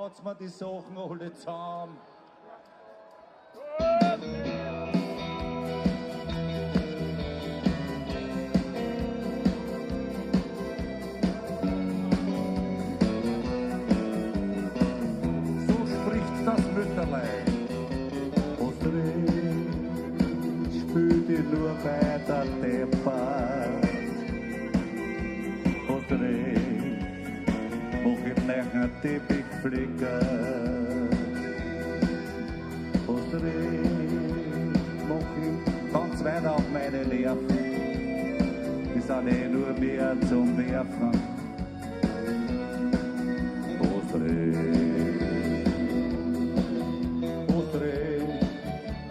Schaut's mir die Sachen alle zusammen. So spricht das Mütterlein. Und spül dir nur bei der Deppert. Und mach ihm nachher Teppich flickert. Und mach ihm ganz weit auf meine Nerven. Die sind eh nur mehr zum Nerven. Und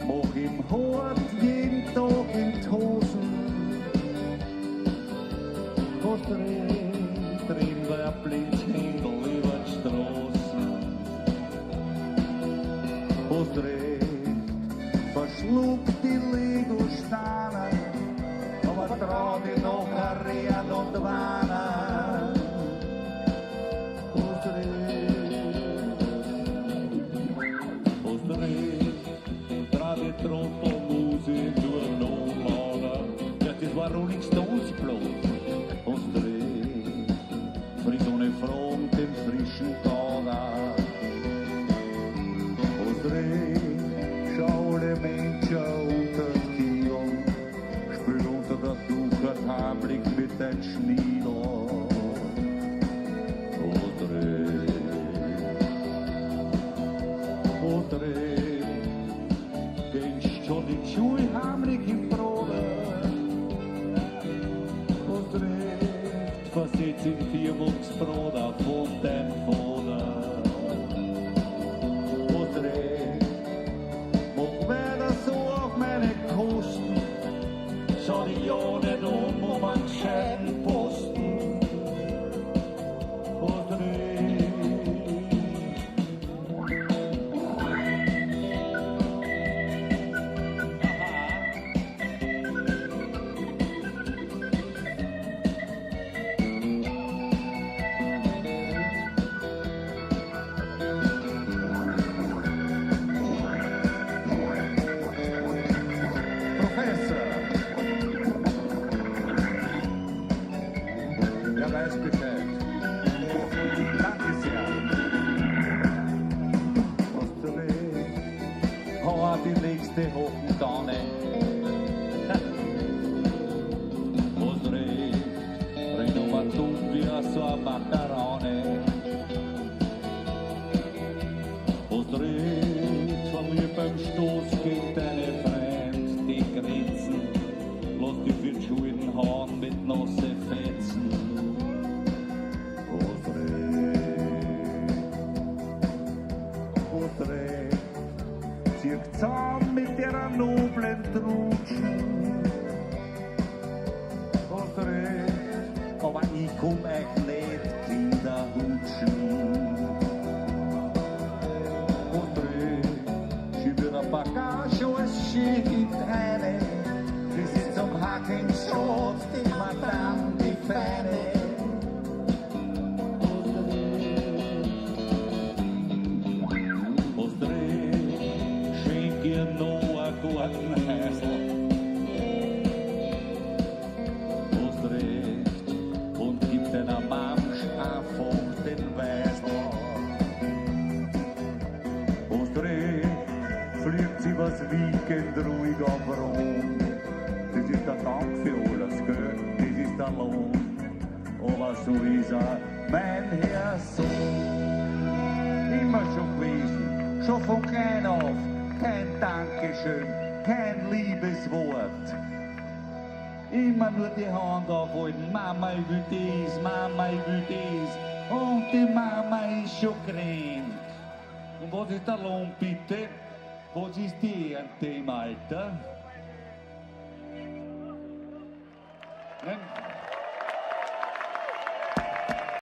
mach ihm hart jeden Tag in die Hosen. Und drehen wir ein Blitzhändel über die Straßen. Und verschluckt die Lego-Steine, aber trau dich noch herren und warnen. Und trau die Trottelmusik durch Notlauder. Ja, das war Rolling Stones bloß. Und frisch ohne Front im frischen Gauder. Und schau alle Menschen unter die Kiel, spül unter der Tuche heimlich mit dein Schniedel. Und gehst schon die Schuhe heimlich im Brode. Und versetz in Firmungsbrot auf von dein Vater. Und mach weiter so auf meine Kosten. Schau dich ja nicht um einen gescheiten Posten. Und weiß Bescheid. Danke sehr. Was du willst, hau die nächste Hochendahne. Was du willst, bring um ein Dumm wie so ein Makarone. Was du willst, verlier beim Stoß gegen deine Freund die Grenzen. Lass dich für die Schulden hauen mit nasse Fetzen. Zieh zusammen mit ihrer noblen Trutschen. Aber ich komm euch nicht Kinderhutschen. Schieb ihr ein Bagage als Schicht eine. Sie sind zum Hacken Schatz, die Madame, die Feine. Gartenhäusl. Und gibt einer Mamsch einfach den Weißl. Fliegt sie was wiegend ruhig auf Rom. Das ist der Dank für alles, gell? Das ist der Lohn. Aber so ist mein Herr Sohn. Immer schon gewesen, schon von klein auf. Kein Dankeschön, kein Liebeswort. Immer nur die Hand aufhalten. Mama, ich will dies, Mama, ich will dies. Und die Mama ist schon kränkt. Und was ist der Lohn, bitte? Was ist die Ernte im Alter? Nein?